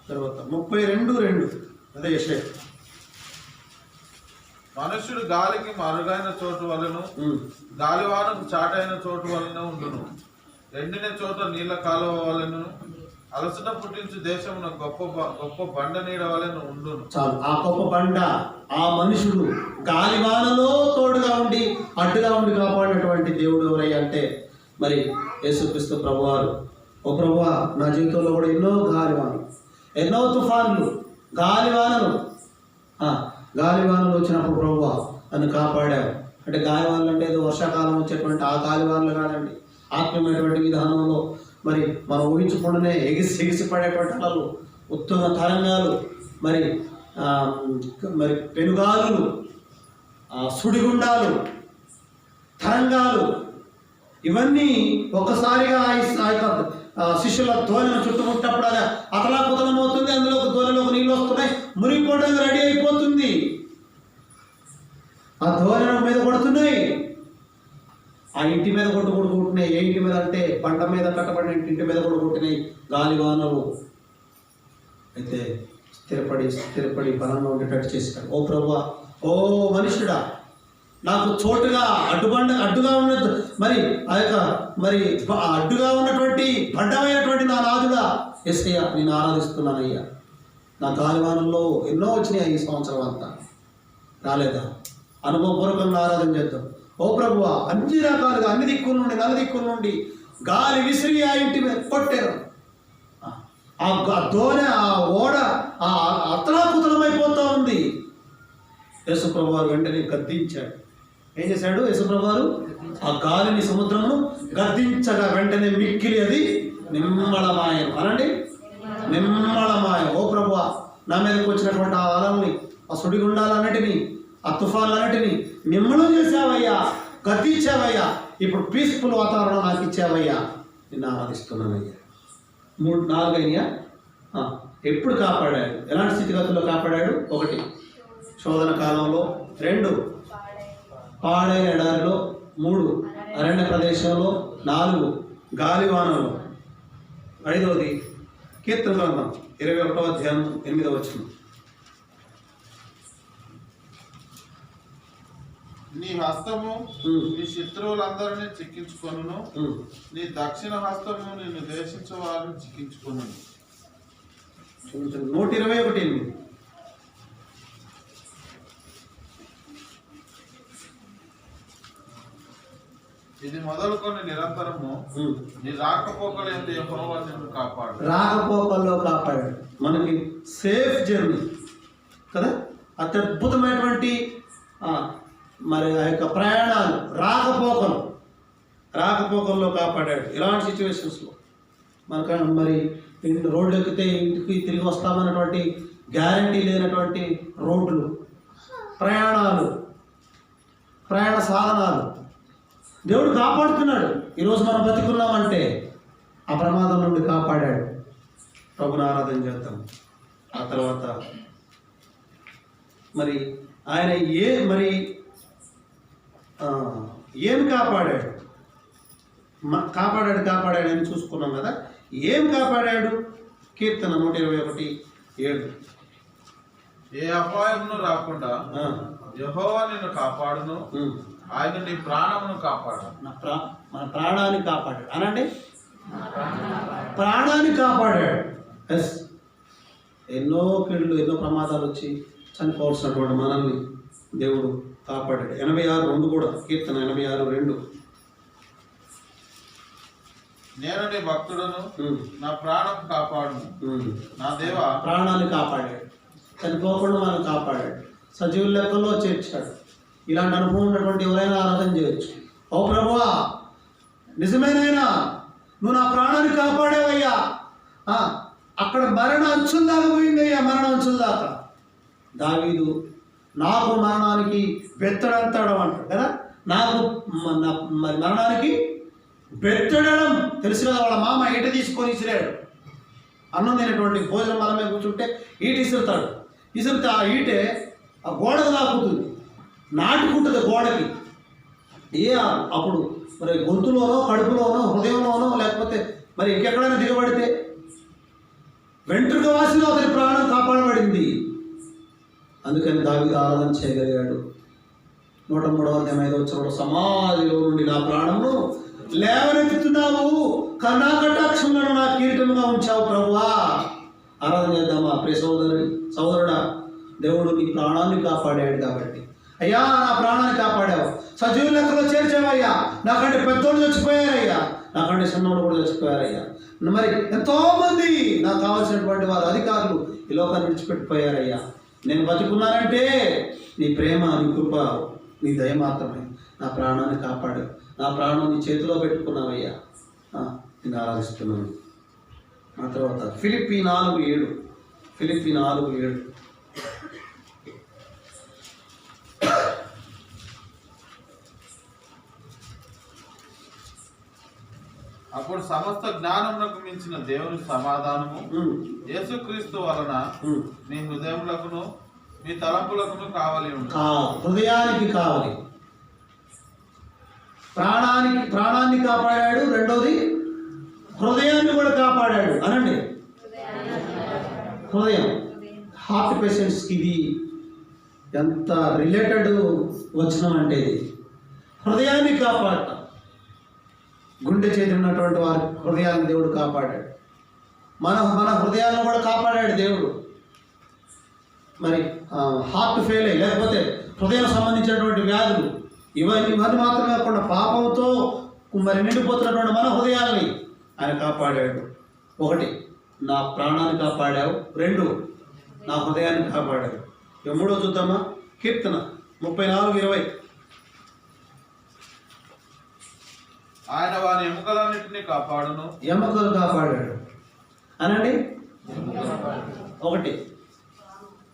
తర్వాత 32:2, అదే యెషయా, మనుష్యుడు గాలికి మరుగైన చోటు వలన, గాలివానకు చాటైన చోటు వలన ఉండును. ఎండిన చోట నీళ్ల కాలువ వలన, అలసట పుట్టించు దేశమున గొప్ప బండ నీడ వలన ఉండును. చాలు, ఆ గొప్ప బండ, ఆ మనుషుడు గాలివానలో తోడుగా ఉండి అడ్డుగా ఉండి కాపాడినటువంటి దేవుడు ఎవరయ్యా అంటే మరి యేసుక్రీస్తు ప్రభువారు. ఓ ప్రభువా, నా జీవితంలో కూడా ఎన్నో గాలివానలు, ఎన్నో తుఫాన్లు, గాలివానలు వచ్చినప్పుడు ప్రభువా నన్ను కాపాడావు. అంటే గాలివానలు అంటే ఏదో వర్షాకాలం వచ్చేటువంటి ఆ గాలివానలు కాదండి, ఆత్మీయమైనటువంటి విధానంలో మరి మనం ఊహించకుండానే ఎగిసిపడేటువంటి అలలు, ఉత్తమ తరంగాలు, మరి పెనుగాలులు, సుడిగుండాలు, తరంగాలు, ఇవన్నీ ఒక్కసారిగా ఆ యొక్క శిష్యుల ధోరణిని చుట్టుముట్టప్పుడు అది అతలాకుతలం అవుతుంది. అందులో ఒక ధోరణిలోకి నీళ్ళు వస్తున్నాయి, మునిగిపోవడానికి రెడీ అయిపోతుంది. ఆ ధోరణి మీద కొడుతున్నాయి, ఆ ఇంటి మీద కొట్టుకుంటున్నాయి. ఏ ఇంటి మీద అంటే పంట మీద కట్టబడిన ఇంటి మీద కూడా కొట్టినాయి గాలివానలు. అయితే స్థిరపడి బలంగా ఉండేటట్టు చేశాడు. ఓ ప్రభువా, ఓ మనుషుడా, నాకు చోటుగా అడ్డుగా ఉన్న మరి ఆ యొక్క మరి అడ్డుగా ఉన్నటువంటి అడ్డమైనటువంటి నా నాదుడా యేసయ్యా, నేను ఆరాధిస్తున్నానయ్యా. నా గాలివానంలో ఎన్నో వచ్చినాయి ఈ సంవత్సరం అంతా, రాలేదా? అనుభవపూర్వకంగా ఆరాధన చేద్దాం. ఓ ప్రభువా, అన్ని రకాలుగా అన్ని దిక్కుల నుండి నలుదిక్కుల నుండి గాలి విసిరి ఆ ఇంటి మీద కొట్టారు. ఆ దోణి, ఆ ఓడ అతలాకుతలమైపోతూ ఉంది. యేసుప్రభు వారు వెంటనే గద్దించాడు. ఏం చేశాడు యేసుప్రభు వారు? ఆ గాలిని, సముద్రమును గద్దించగా వెంటనే మిక్కిలి అది నిమ్మళమాయం. అనండి, నిమ్మళమాయం. ఓ ప్రభువా, నా మీదకి వచ్చినటువంటి ఆ అలల్ని, ఆ సుడిగుండాలన్నిటినీ ఆ తుఫాన్లన్నిటిని నిమ్మలం చేసావయ్యా, గతించావయ్యా. ఇప్పుడు పీస్ఫుల్ వాతావరణం నాకు ఇచ్చావయ్యా, నిన్ను ఆరాధిస్తున్నానయ్యా. 3, 4 అయినాయా? ఎప్పుడు కాపాడాడు? ఎలాంటి స్థితిగతుల్లో కాపాడాడు? 1 శోధన కాలంలో, 2 పాడైన ఎడారిలో, 3 అరణ్య ప్రదేశంలో, 4 గాలివానలో, 5వది కీర్తన గ్రంథం 21వ అధ్యాయం 8వ వచనం. నీ హస్తము నీ శత్రువులందరినీ చిక్కించుకొనును, నీ దక్షిణ హస్తము నిన్ను ద్వేషించే వారిని చిక్కించుకొను. 121:8. ఇది మొదలుకొని నిరంతరము నీ రాకపోకలు ఎంత యెహోవా నిన్ను కాపాడు. రాకపోకల్లో కాపాడాడు. మనకి సేఫ్ జర్నీ కదా, అత్యద్భుతమైనటువంటి మరి ఆ యొక్క ప్రయాణాలు, రాకపోకల్లో కాపాడాడు. ఇలాంటి సిచ్యువేషన్స్లో మనకు మరి రోడ్లు ఎక్కితే ఇంటికి తిరిగి వస్తామన్నటువంటి గ్యారంటీ లేనటువంటి రోడ్లు, ప్రయాణ సాధనాలు దేవుడు కాపాడుతున్నాడు. ఈరోజు మనం బతికున్నామంటే ఆ ప్రమాదం నుండి కాపాడాడు. ప్రభుని ఆరాధన చేద్దాం. ఆ తర్వాత మరి ఆయన ఏం కాపాడాడు? కాపాడాడు అని చూసుకున్నాం కదా. ఏం కాపాడాడు? కీర్తన 121:7. ఏ అపాయమును రాకుండా యెహోవా నిన్ను కాపాడును, ఆయన నీ ప్రాణమును కాపాడు. మన ప్రాణాన్ని కాపాడాడు అనండి, ప్రాణాన్ని కాపాడాడు. ఎస్, ఎన్నో కీళ్ళు, ఎన్నో ప్రమాదాలు వచ్చి చనిపోవాల్సినటువంటి మనల్ని దేవుడు కాపాడాడు. 86:2 కూడా, కీర్తన 86:2. నేను నీ భక్తుడను, నా ప్రాణం కాపాడును. నా దేవా, ప్రాణాన్ని కాపాడాడు, చనిపోకుండా మనం కాపాడాడు, సజీవుల లెక్కల్లో చేర్చాడు. ఇలాంటి అనుభవం ఉన్నటువంటి ఎవరైనా ఆరాధన చేయొచ్చు. ఓ ప్రభువా, నిజమేనైనా నువ్వు నా ప్రాణాన్ని కాపాడేవయ్యా. అక్కడ మరణ అంచుల దాకా పోయిందయ్యా, మరణ అంచుల దాకా. దావీదు నాకు మరణానికి బెత్తడంతాడు అంటాడు కదా. నాకు మరి మరణానికి బెత్తడడం తెలుసు కదా. వాళ్ళ మామ ఈట తీసుకొని ఇసిరాడు. అన్నం తినేటువంటి భోజనం మన మీద కూర్చుంటే ఈట ఇసురుతాడు. ఇసిరితే ఆ ఈటే ఆ గోడకు తాకుతుంది, నాటుకుంటుంది గోడకి. అప్పుడు మరి గొంతులోనో, కడుపులోనో, హృదయంలోనో, లేకపోతే మరి ఇంకెక్కడైనా దిగబడితే వెంట్రుక వాసిలో అతని ప్రాణం కాపాడబడింది. అందుకని దావీదు ఆరాధన చేయగలిగాడు. 103వ అధ్యాయం 5వ వచనంలో, సమాధిలో నుండి నా ప్రాణమును లేవనెత్తుతున్నావు, కన్నా కటాక్షములను నా కిరీటముగా ఉంచావు ప్రభువా. ఆరాధన చేద్దామా ప్రియ సోదరుడా? దేవుడు నీ ప్రాణాన్ని కాపాడాడు కాబట్టి, అయ్యా నా ప్రాణాన్ని కాపాడావు, సజీవుల లెక్కలో చేర్చావయ్యా. నాకంటే పెద్దోళ్ళు చచ్చిపోయారయ్యా, నాకంటే చిన్నోళ్ళు కూడా చచ్చిపోయారయ్యా. మరి ఎంతోమంది నాకు కావాల్సినటువంటి వారు, అధికారులు ఈ లోకాన్ని విడిచిపెట్టిపోయారయ్యా. నేను బతుకున్నానంటే నీ ప్రేమ, నీ కృప, నీ దయ మాత్రమే. నా ప్రాణాన్ని కాపాడు, నా ప్రాణం నీ చేతిలో పెట్టుకున్నావయ్యా. నేను ఆరాధిస్తున్నాను. ఆ తర్వాత ఫిలిప్పీ 4:7. అప్పుడు సమస్త జ్ఞానమునకు మించిన దేవుని సమాధానము యేసుక్రీస్తు వలన మీ హృదయములకును మీ తలంపులకును కావాలి. హృదయానికి కావాలి. ప్రాణాన్ని కాపాడాడు. రెండోది హృదయాన్ని కూడా కాపాడాడు అనండి. హృదయం, హార్ట్ పేషెంట్స్కి ఇది ఎంత రిలేటెడ్ వచనం అంటే ఇది. హృదయాన్ని కాపాడటం, గుండె చేతి ఉన్నటువంటి వారి హృదయాన్ని దేవుడు కాపాడాడు. మన హృదయాలను కూడా కాపాడాడు దేవుడు. మరి హార్ట్ ఫెయిల్ అయ్యి, లేకపోతే హృదయం సంబంధించినటువంటి వ్యాధులు, ఇవన్నీ మాత్రమే కాకుండా పాపంతో మరి నిండిపోతున్నటువంటి మన హృదయాల్ని ఆయన కాపాడాడు. 1, నా ప్రాణాన్ని కాపాడావు. 2, నా హృదయాన్ని కాపాడావు. 3 చూద్దామా? కీర్తన 34:20. ఆయన వారి ఎముకలన్నింటినీ కాపాడును. ఎముకలు కాపాడాడు అనండి. 1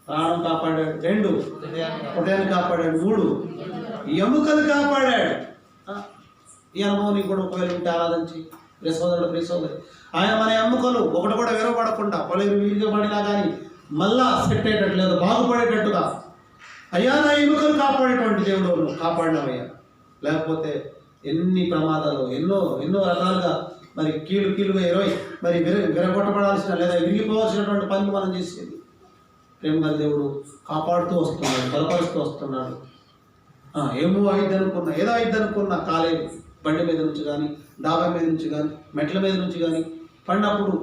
ప్రాణం కాపాడాడు. 2 హృదయాన్ని కాపాడాడు. 3 ఎముకలు కాపాడాడు. ఈ అనుభవం నీకు కూడా ఒకవేళ ఉంటే ఆరాధించి ప్రిసోదరుడు ఆయన మన ఎముకలు ఒకటి కూడా విరవబడకుండా పలువురు విరిగబడినా కానీ మళ్ళా సెట్ అయ్యేటట్టు లేదా బాగుపడేటట్టుగా అయ్యా నా ఎముకలు కాపాడేటువంటి దేవుడు నువ్వు కాపాడినవయ్యా. లేకపోతే ఎన్ని ప్రమాదాలు ఎన్నో రకాలుగా మరి కీలుగా 20 మరి విరగొట్టబడాల్సిన లేదా విరిగిపోవాల్సినటువంటి పనులు మనం చేసేది. ప్రేమ గల దేవుడు కాపాడుతూ వస్తున్నాడు, బలపరుస్తూ వస్తున్నాడు. ఏదో అయిద్ది అనుకున్నా కాలేదు. బండి మీద నుంచి కానీ డాబా మీద నుంచి కానీ మెట్ల మీద నుంచి కానీ పడినప్పుడు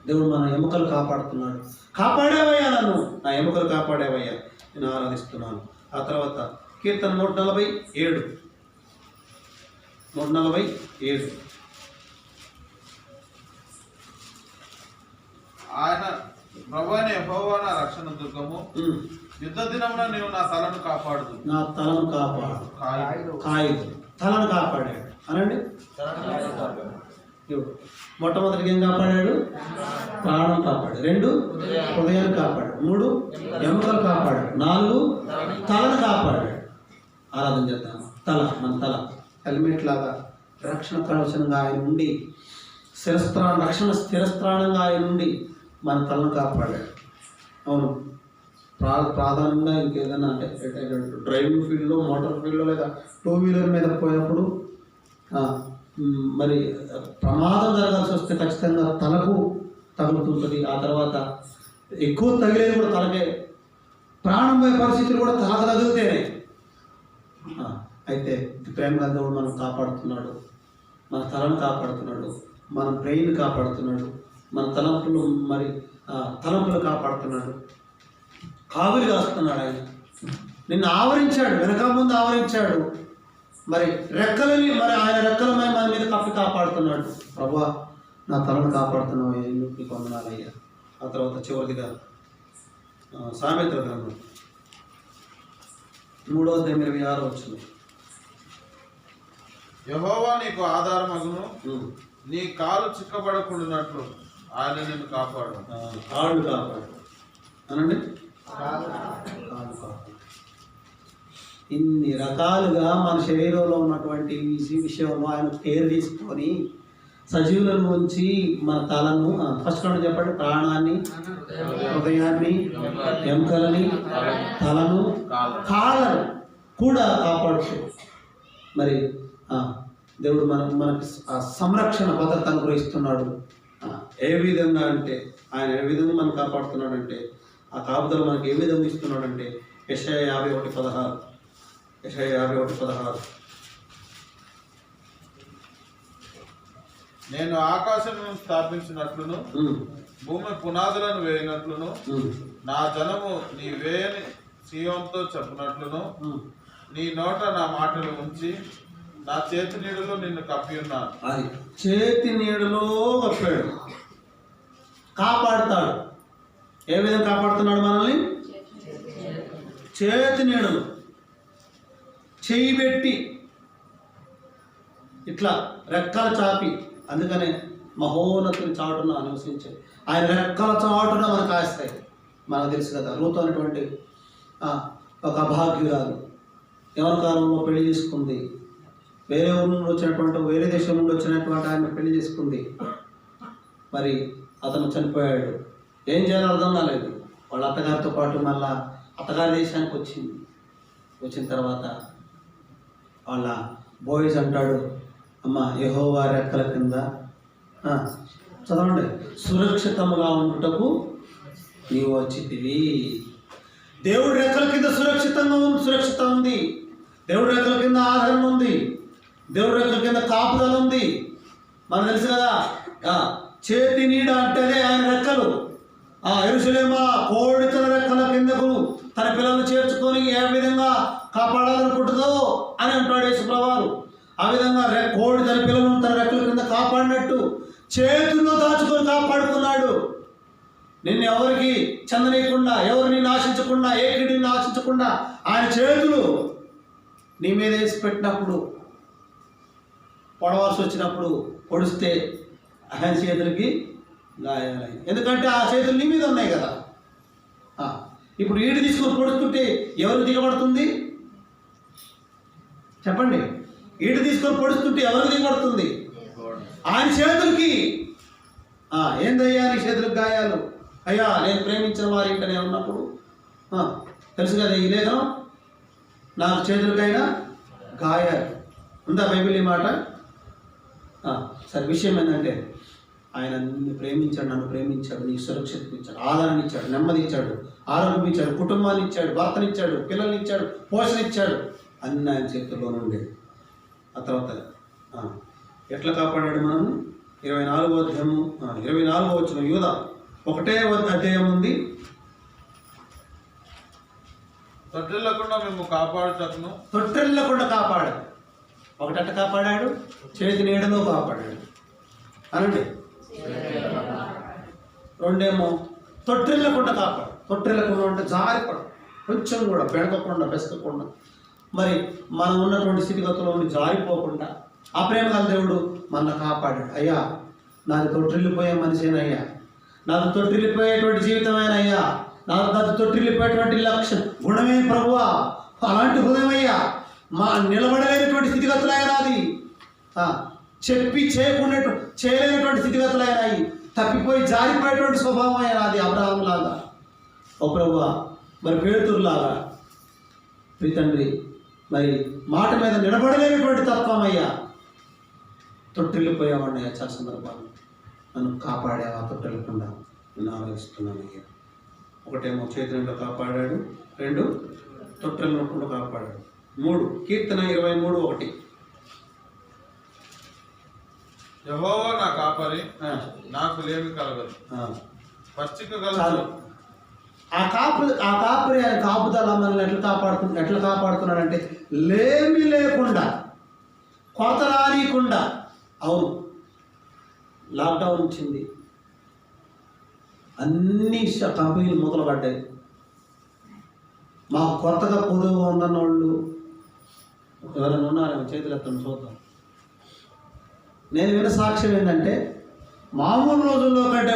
దేవుడు మన ఎముకలు కాపాడుతున్నాడు. కాపాడేవయ్యా నన్ను, నా ఎముకలు కాపాడేవయ్యా, నేను ఆరాధిస్తున్నాను. ఆ తర్వాత కీర్తన 147 ఆయన ప్రభువైన యెహోవా నా రక్షణ దుర్గము, యుద్ధ దినమున నీవు నా తలను కాపాడు. నా తలను కాయదు తలను కాపాడాడు అనండి. మొట్టమొదటికి ఏం కాపాడాడు? ప్రాణం కాపాడు. 2 హృదయాన్ని కాపాడు. 3 ఎముకలు కాపాడు. 4 తలను కాపాడాడు. ఆరాధన చేద్దాం. మన తల హెల్మెట్ లాగా రక్షణ కవచంగా ఆయన ఉండి రక్షణ స్థిరస్థానంగా ఆయన ఉండి మన తలను కాపాడాడు. అవును, ప్రాధాన్యంగా ఇంకేదైనా అంటే డ్రైవింగ్ ఫీల్డ్లో, మోటార్ ఫీల్డ్లో లేదా 2 వీలర్ మీద పోయినప్పుడు మరి ప్రమాదం జరగాల్సి వస్తే ఖచ్చితంగా తలకు తగులుతుంటుంది. ఆ తర్వాత ఎక్కువ తగిలేది కూడా తలకే. ప్రాణం పోయే పరిస్థితులు కూడా తలకు తగిలితేనే. అయితే ప్రేమ దేవుడు మనం కాపాడుతున్నాడు, మన తలను కాపాడుతున్నాడు, మన బ్రెయిన్ కాపాడుతున్నాడు, మన తలంపులు కాపాడుతున్నాడు. ఆవిరి కాస్తున్నాడు. ఆయన నిన్ను ఆవరించాడు, వెనక ముందు ఆవరించాడు. మరి రెక్కలని ఆయన రెక్కలమై మన మీద కప్పి కాపాడుతున్నాడు. ప్రభువా నా తలను కాపాడుతున్నావు, నీకు వందనాలయ్యా. ఆ తర్వాత చివరిదిగా సామెతల గ్రంథం 3:26 యెహోవా నీకు ఆధారమగును, నీ కాలు చిక్కబడకుండానట్లు ఆయన నిన్ను కాపాడు. కాళ్ళు కాపాడు అనండి. ఇన్ని రకాలుగా మన శరీరంలో ఉన్నటువంటి విషయంలో ఆయన కేర్ తీసుకొని సజీవుల నుంచి మన తలను ఫస్ట్ కంటే చెప్పండి, ప్రాణాన్ని, హృదయాన్ని, ఎముకలని, తలను, కాళ్ళను కూడా కాపాడుతూ మరి దేవుడు మనకి సంరక్షణ భద్రత అనుగ్రహిస్తున్నాడు. ఏ విధంగా అంటే ఆయన ఏ విధంగా మనం కాపాడుతున్నాడంటే ఆ కాపుదల మనకి ఏ విధంగా ఇస్తున్నాడంటే యెషయా 51:16 నేను ఆకాశమును స్థాపించినట్లును భూమి పునాదులను వేయినట్లును నా జనము నీ వేయని సీయోనుతో చెప్పినట్లును నీ నోట నా మాటలు ఉంచి నా చేతి నీడలో నిన్ను కప్పి ఉన్నాను. అది చేతి నీడలో కప్పాడు, కాపాడుతాడు. ఏ విధంగా కాపాడుతున్నాడు మనల్ని? చేతి నీడలు చేయి పెట్టి ఇట్లా రెక్కల చాపి. అందుకనే మహోన్నతుని చాటున నివసించే ఆయన రెక్కల చాటున మనకు కాస్తాయి. మనకు తెలుసు కదా, రూతు అనేటువంటి ఒక అభాగ్యురాలు ఎవరి కాలంలో పెళ్లి చేసుకుంది. వేరే ఊరు నుండి వచ్చినటువంటి, వేరే దేశం నుండి వచ్చినటువంటి ఆయన పెళ్లి చేసుకుంది. మరి అతను చనిపోయాడు. ఏం చేయాలో అర్థం కాలేదు. వాళ్ళ అత్తగారితో పాటు మళ్ళా అత్తగారి దేశానికి వచ్చిన తర్వాత వాళ్ళ బోయిస్ అంటాడు, అమ్మ యెహోవా రెక్కల కింద చదవండి, సురక్షితంగా ఉండుటకు నీవు వచ్చితివి. దేవుడి రెక్కల కింద సురక్షితం ఉంది. దేవుడి రెక్కల కింద ఆదరణ ఉంది. దేవుడి రెక్కల కింద కాపుదల ఉంది. మనకు తెలుసు కదా, చేతి నీడ అంటేనే ఆయన రెక్కలు. యెరూషలేమా కోడి తన రెక్కల కిందకు తన పిల్లలను చేర్చుకొని ఏ విధంగా కాపాడాలనుకుంటుందో అని అంటాడు యేసుప్రభువు. ఆ విధంగా కోడి తన పిల్లలను తన రెక్కల కింద కాపాడినట్టు చేతుల్లో దాచుకొని కాపాడుకున్నాడు. నిన్ను ఎవరికి చెందనీయకుండా, ఎవరిని నాశించకుండా, ఏ కీడిని నాశించకుండా ఆయన చేతులు నీ మీద వేసి పెట్టినప్పుడు, పొడవాల్సి వచ్చినప్పుడు పొడిస్తే ఆయన చేతులకి గాయాలయ్యాయి. ఎందుకంటే ఆ చేతులు నీ మీద ఉన్నాయి కదా. ఇప్పుడు ఈడు తీసుకొని పొడుస్తుంటే ఎవరు దిగబడుతుంది చెప్పండి? ఈడు తీసుకొని పొడుస్తుంటే ఎవరు దిగబడుతుంది? ఆయన చేతులకి. ఏందయ్యా నీ చేతులకు గాయాలు? అయ్యా నేను ప్రేమించిన వారి ఇంటనే ఉన్నప్పుడు తెలుసు కదా ఈ లేఖనం, నాకు చేతులకైనా గాయాలు. ఉందా బైబిల్ ఈ మాట? సరే, విషయం ఏంటంటే ఆయన నిన్ను ప్రేమించాడు, నన్ను ప్రేమించాడు, నీకు సురక్షిత ఇచ్చాడు, ఆదరణ ఇచ్చాడు, నెమ్మది ఇచ్చాడు, ఆరోగ్యం ఇచ్చాడు, కుటుంబాన్ని ఇచ్చాడు, భర్తనిచ్చాడు, పిల్లల్ని ఇచ్చాడు, పోషణ ఇచ్చాడు. అన్ని ఆయన చేతుల్లోనే ఉండేది. ఆ తర్వాత ఎట్లా కాపాడాడు మనము? 24వ అధ్యాయము 24వ వచనం యూదా 1వ అధ్యాయం ఉంది. తొట్టిల్లకుండా మేము కాపాడుటకును. తొట్టిల్లకుండా కాపాడు. ఒకటట్ట కాపాడాడు, చేతి నీడలో కాపాడాడు అనండి. రెండేమో తొట్టిల్లకుండా కాపాడు. తొట్టిల్లకుండా అంటే జారిపడు, కొంచెం కూడా బెడకకుండా బెసకకుండా, మరి మనం ఉన్నటువంటి స్థితిగతుల్లో ఉండి జారిపోకుండా ఆ ప్రేమ గల దేవుడు మన కాపాడాడు. అయ్యా నాది తొట్టిల్లిపోయే మనిషేనయ్యా, నాకు తొట్టిల్లిపోయేటువంటి జీవితమేనయ్యా, నాకు తొట్టిల్లిపోయేటువంటి లక్ష్యం గుణమే ప్రభువా, అలాంటి హృదయమయ్యా, మా నిలబడలేనటువంటి స్థితిగతులైనాది, చెప్పి చేయలేనటువంటి స్థితిగతులైనాయి, తప్పిపోయి జారిపోయేటువంటి స్వభావం అయినది అబ్రహాం లాగా, ఓ ప్రభువా, మరి పేతురులాగా ప్రీతండ్రి, మరి మాట మీద నిలబడలేనటువంటి తత్వం అయ్యా, తొట్టిల్లిపోయామన్నయ్యా, చాలా సందర్భాలు నన్ను కాపాడావా, తొట్టిల్లకుండా నేను ఆలోచిస్తున్నానయ్యా. ఒకటేమో చేతులలో కాపాడాడు, 2 తొట్టిల్లకుండా కాపాడాడు, 3 కీర్తన 23:1 యెహోవా నా కాపరి, నాకు లేమి కలగదు. పచ్చిక గలదు. ఆ కాపరి ఆయన కాపుదల మనల్ని ఎట్లా కాపాడుతున్నాడంటే లేమి లేకుండా, కొరత రానికుండా. అవును, లాక్డౌన్ వచ్చింది, అన్ని కంపెనీలు మూతలు పడ్డాయి. మాకు కొత్తగా పొదువుగా ఉందన్న వాళ్ళు ఎవరైనా ఉన్నారేమో చేతులు ఎత్తండి చూద్దాం. నేను విన్న సాక్ష్యం ఏంటంటే మామూలు రోజుల్లో కంటే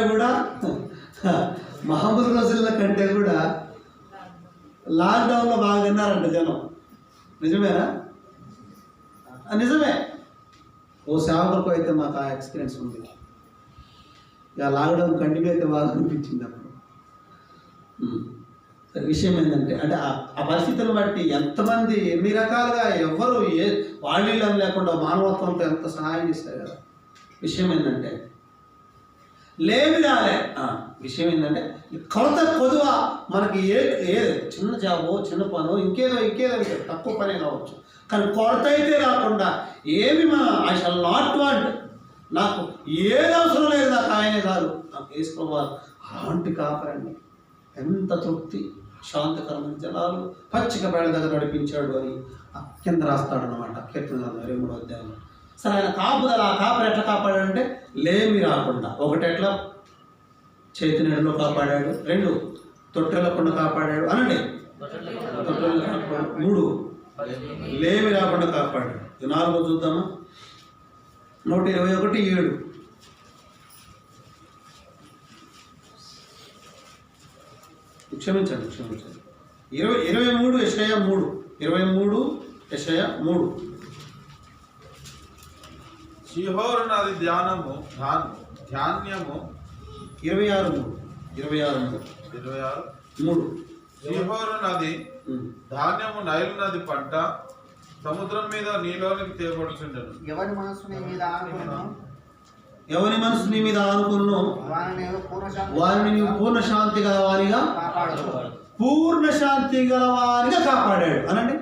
కూడా లాక్డౌన్లో బాగా తిన్నారంట జనం. నిజమేనా? నిజమే. ఓ సేవకులకు అయితే మాకు ఆ ఎక్స్పీరియన్స్ ఉంది. ఇక లాక్డౌన్ కంటిన్యూ అయితే బాగా అనిపించింది అప్పుడు. విషయం ఏంటంటే అంటే ఆ పరిస్థితులను బట్టి ఎంతమంది ఎన్ని రకాలుగా ఎవరు వాళ్ళ లేకుండా మానవత్వంతో ఎంత సహాయం చేస్తారు కదా. విషయం ఏంటంటే లేమి రాలే. విషయం ఏంటంటే కొరత కొదువ మనకి ఏ చిన్న జాబో చిన్న పనో ఇంకేదో తక్కువ పనే కావచ్చు, కానీ కొరత అయితే రాకుండా ఏమి ఐ షల్ నాట్ వాంట్, నాకు ఏది అవసరం లేదు, నాకు ఆయనే కాదు, నాకు వేసుకోవాలి. అలాంటి కాపరండి, ఎంత తృప్తి, శాంతికరమైన జలాలు పచ్చిక బయట దగ్గర నడిపించాడు అని కింద రాస్తాడనమాట కీర్తన 23వ అధ్యాయంలో. సరే, ఆయన కాపుదల, ఆ కాపరి ఎట్లా కాపాడాడంటే లేమి రాకుండా. ఒకటి ఎట్లా చేతి నీడలో కాపాడాడు, 2 తొట్టెలకుండా కాపాడాడు అనండి, తొట్టెలు కాపాడు, 3 లేమి రాకుండా కాపాడాడు. 4 చూద్దామా, 121:7 క్షమించండి 23 యెషయా 3 23 యెషయా 3 షీహోరు నాది ధాన్యము 26:3 షీహోరు నది ధాన్యము నైలు నది పంట సముద్రం మీద నీలోనికి తేబడుచుండెను. ఎవరి మనసు నీ మీద ఆనుకును వారిని నీవు పూర్ణ శాంతి గలవారిగా కాపాడాడు అనండి.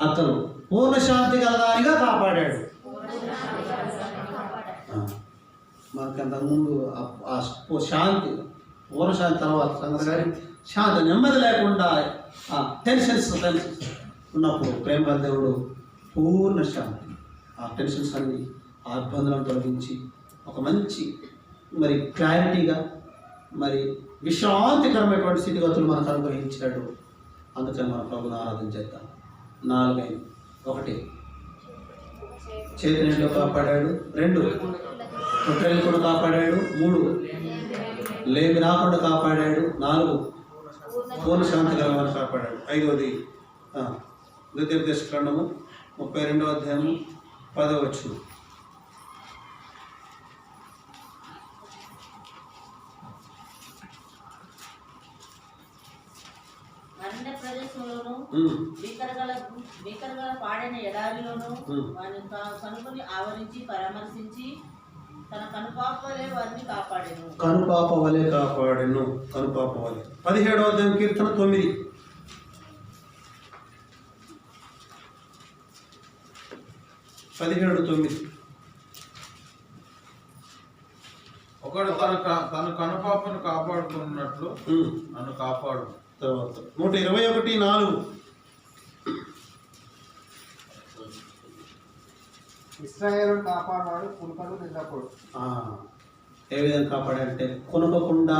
అతను పూర్ణ శాంతి గలవారిగా కాపాడాడు. మనకి అంతకుముందు శాంతి, పూర్ణ శాంతి తర్వాత సంగతి గారి శాంతి, నెమ్మది లేకుండా టెన్షన్స్ ఉన్నప్పుడు ప్రేమ దేవుడు పూర్ణ శాంతి, ఆ టెన్షన్స్ అన్ని, ఆ ఇబ్బందులను తొలగించి ఒక మంచి మరి క్లారిటీగా మరి విశ్రాంతికరమైనటువంటి స్థితిగతులు మనకు అనుగ్రహించాడు. అందుకని మన ప్రభుని ఆరాధన చేద్దాం. 4 1 చేతి నీటిలో కాపాడాడు, 2 తొట్టెలు కూడా కాపాడాడు, 3 లేమి రాకుండా కాపాడాడు. 4 పూర్ణ శాంతి కలవాలని కాపాడాడు. 5వది ద్వితీయోపదేశకాండము 32వ అధ్యాయము 10వ వచనం. అరణ్య ప్రదేశంలోను భీకరగల పాడైన ఎడారిలోను వారిని కనుకొని ఆవరించి పరామర్శించి తన కనుపాప వలె వారిని కాపాడెను. కనుపాప వలె కాపాడెను. కనుపాప వలె. 17వ అధ్యాయం కీర్తన 9. ఒకడు తన కనుపాపను కాపాడుకున్నట్లు నన్ను కాపాడు. తర్వాత 121:4. ఇశ్రాయేలును కాపాడవాడు కునుకడు నిద్రపోడు. ఏ విధంగా కాపాడంటే కొనుకోకుండా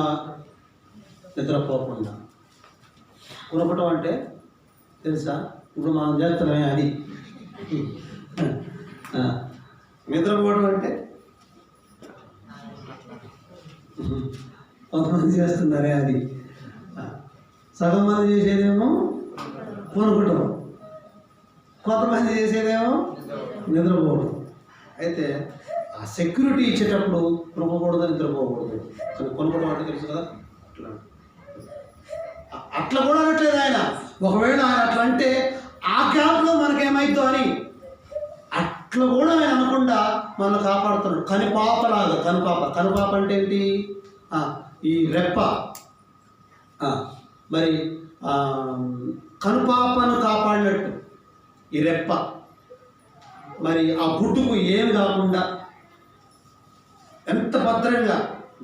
నిద్రపోకుండా. కొనుకోవటం అంటే తెలుసా? ఇప్పుడు మనం చేస్తున్నామే అది. నిద్రపోవడం అంటే కొంతమంది చేస్తున్నారే అది. సగం మంది చేసేదేమో కొనుక్కోవటం, కొంతమంది చేసేదేమో నిద్రపోవడం. అయితే ఆ సెక్యూరిటీ ఇచ్చేటప్పుడు కొనుక్కోకూడదు, నిద్రపోకూడదు. కానీ కొనుక్కోవడం అంటే తెలుసు కదా. అట్లా కూడా అనట్లేదు ఆయన. ఒకవేళ ఆయన అట్లా అంటే ఆ గ్యాప్లో మనకేమైద్దో అని అట్లా కూడా ఆయన అనకుండా మనల్ని కాపాడుతున్నాడు. కనుపాపలాగా. కనుపాప అంటే ఏంటి? ఈ రెప్ప. మరి కనుపాపను కాపాడినట్టు ఈ రెప్ప. మరి ఆ గుడ్డుకు ఏమి కాకుండా ఎంత భద్రంగా,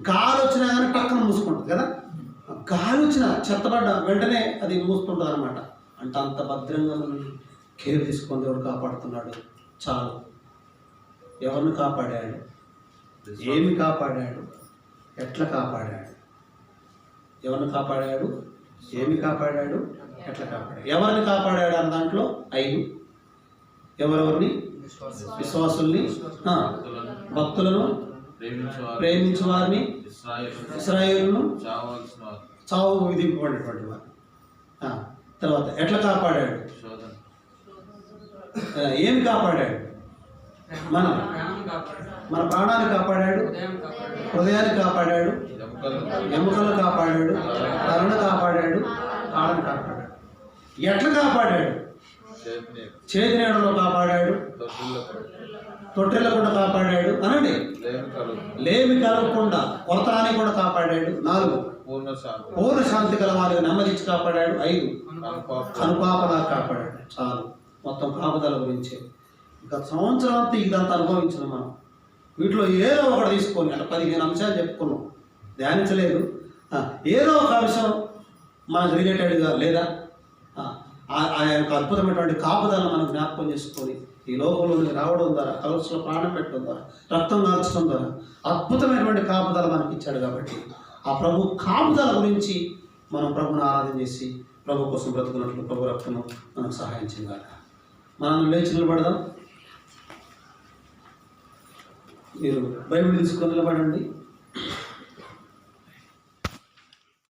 గాలి వచ్చినా కానీ పక్కన మూసుకుంటుంది కదా. గాలి వచ్చిన చెత్తపడ్డ వెంటనే అది మూసుకుంటుంది అనమాట. అంటే అంత భద్రంగా మనం కేర్ తీసుకొని దేవుడు కాపాడుతున్నాడు. చాలు. ఎవరిని కాపాడాడు, ఏమి కాపాడాడు, ఎట్లా కాపాడాడు, ఎవరిని కాపాడాడు, ఏమి కాపాడాడు, ఎట్లా కాపాడాడు. ఎవరిని కాపాడాడు అన్న దాంట్లో 5. ఎవరెవరిని? విశ్వాసుల్ని, భక్తులను, ప్రేమించు వారిని, ఇశ్రాయేలును, చావు విధింపబడినటువంటి వారు. తర్వాత ఎట్లా కాపాడాడు, ఏమి కాపాడాడు, మన ప్రాణాన్ని కాపాడాడు, హృదయాన్ని కాపాడాడు, ఎముకలను కాపాడాడు, తలను కాపాడాడు, కాళ్ళను కాపాడాడు. ఎట్లా కాపాడాడు? చేతి నీడలో కాపాడాడు, తొట్టెళ్ళకుండా కాపాడాడు. అనండి, లేమి కలగకుండా కొరతరాన్ని కూడా కాపాడాడు. 4 పూర్ణ శాంతి కలవారిగా నెమ్మదించి కాపాడాడు. 5 కనుపాపలా కాపాడాడు. చాలు. మొత్తం కాపుదల గురించి గత సంవత్సరం అంతా ఇదంతా అనుభవించిన మనం. వీటిలో ఏదో ఒకటి తీసుకొని అంటే 15 అంశాలు చెప్పుకున్నాం, ధ్యానించలేదు. ఏదో ఒక అంశం మనకు రిలేటెడ్గా లేదా ఆ యొక్క అద్భుతమైనటువంటి కాపుదలను మనం జ్ఞాపకం చేసుకొని ఈ లోకంలోకి రావడం ద్వారా, కలర్స్లో ప్రాణం పెట్టడం ద్వారా, రక్తం మార్చడం ద్వారా అద్భుతమైనటువంటి కాపుదల మనకి ఇచ్చాడు. కాబట్టి ఆ ప్రభు కాపుదల గురించి మనం ప్రభుని ఆరాధన చేసి ప్రభు కోసం బ్రతుకున్నట్లు ప్రభు రక్తము మనకు సహాయం చేయాలి. మనం లేచి నిలబడదాం. మీరు బైబిల్ తీసుకొని నిలబడండి.